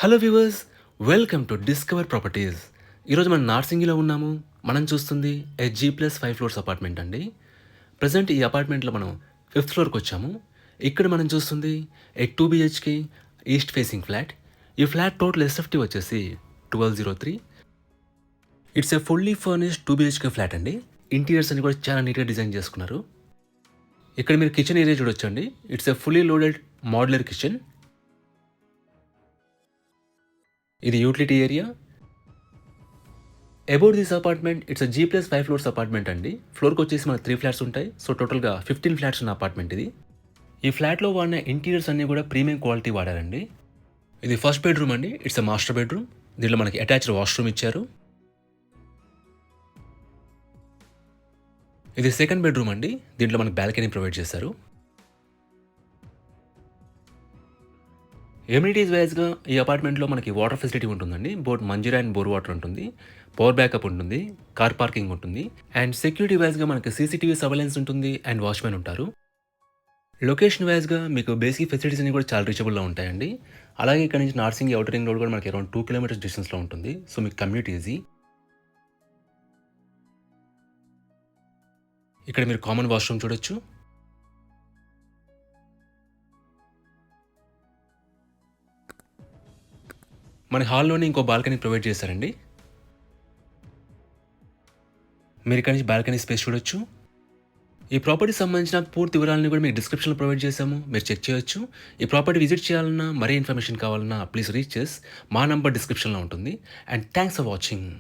Hello viewers, welcome to discover properties. ఈరోజు మనం నార్సింగిలో ఉన్నాము. మనం చూస్తుంది G+5 ఫ్లోర్స్ అపార్ట్మెంట్ అండి. ప్రజెంట్ ఈ అపార్ట్మెంట్లో మనం 5th ఫ్లోర్కి వచ్చాము. ఇక్కడ మనం చూస్తుంది 2 BHK ఈస్ట్ ఫేసింగ్ ఫ్లాట్. ఈ ఫ్లాట్ టోటల్ SFT వచ్చేసి 1203. It's a fully furnished 2 BHK flat అండి. ఇంటీరియర్స్ అని కూడా చాలా నీట్గా డిజైన్ చేసుకున్నారు. ఇక్కడ మీరు కిచెన్ ఏరియా చూడొచ్చండి. It's a fully loaded modular kitchen. ఇది utility area. About this apartment, it's G+5 floors apartment అండి. ఫ్లోర్కి వచ్చేసి మనకు 3 ఫ్లాట్స్ ఉంటాయి. సో టోటల్గా 15 ఫ్లాట్స్ ఉన్న అపార్ట్మెంట్ ఇది. ఈ ఫ్లాట్లో వాడిన ఇంటీరియర్స్ అన్నీ కూడా ప్రీమియం క్వాలిటీ వాడారండి. ఇది ఫస్ట్ బెడ్రూమ్ అండి. It's a master bedroom. దీంట్లో మనకి అటాచ్డ్ వాష్రూమ్ ఇచ్చారు. ఇది సెకండ్ బెడ్రూమ్ అండి. దీంట్లో మనకి బాల్కనీ ప్రొవైడ్ చేశారు. ఎమ్యూనిటీస్ వైజ్గా ఈ అపార్ట్మెంట్లో మనకి వాటర్ ఫెసిలిటీ ఉంటుందండి. Both Manjira and bore water ఉంటుంది. పవర్ బ్యాకప్ ఉంటుంది. కార్ పార్కింగ్ ఉంటుంది. అండ్ సెక్యూరిటీ వైజ్గా మనకి CCTV సర్వేలెన్స్ ఉంటుంది అండ్ వాచ్మెన్ ఉంటారు. లొకేషన్ వైజ్గా మీకు బేసిక్ ఫెసిలిటీస్ అన్ని కూడా చాలా రీచబుల్లో ఉంటాయండి. అలాగే ఇక్కడ నుంచి నార్సింగి ఔటర్ రింగ్ రోడ్ కూడా మనకి అరౌండ్ 2 కిలోమీటర్స్ డిస్టెన్స్లో ఉంటుంది. సో మీకు కమ్యూట్ ఈజీ. ఇక్కడ మీరు కామన్ వాష్రూమ్ చూడొచ్చు. మన హాల్లోనే ఇంకో బాల్కనీ ప్రొవైడ్ చేశారండి. మీరు ఇక్కడ నుంచి బాల్కనీ స్పేస్ చూడొచ్చు. ఈ ప్రాపర్టీ సంబంధించిన పూర్తి వివరాలను కూడా మీకు డిస్క్రిప్షన్లో ప్రొవైడ్ చేశాము. మీరు చెక్ చేయొచ్చు. ఈ ప్రాపర్టీ విజిట్ చేయాలన్నా, మరీ ఇన్ఫర్మేషన్ కావాలన్నా ప్లీజ్ రీచ్ చేస్. మా నంబర్ డిస్క్రిప్షన్లో ఉంటుంది. And thanks for watching.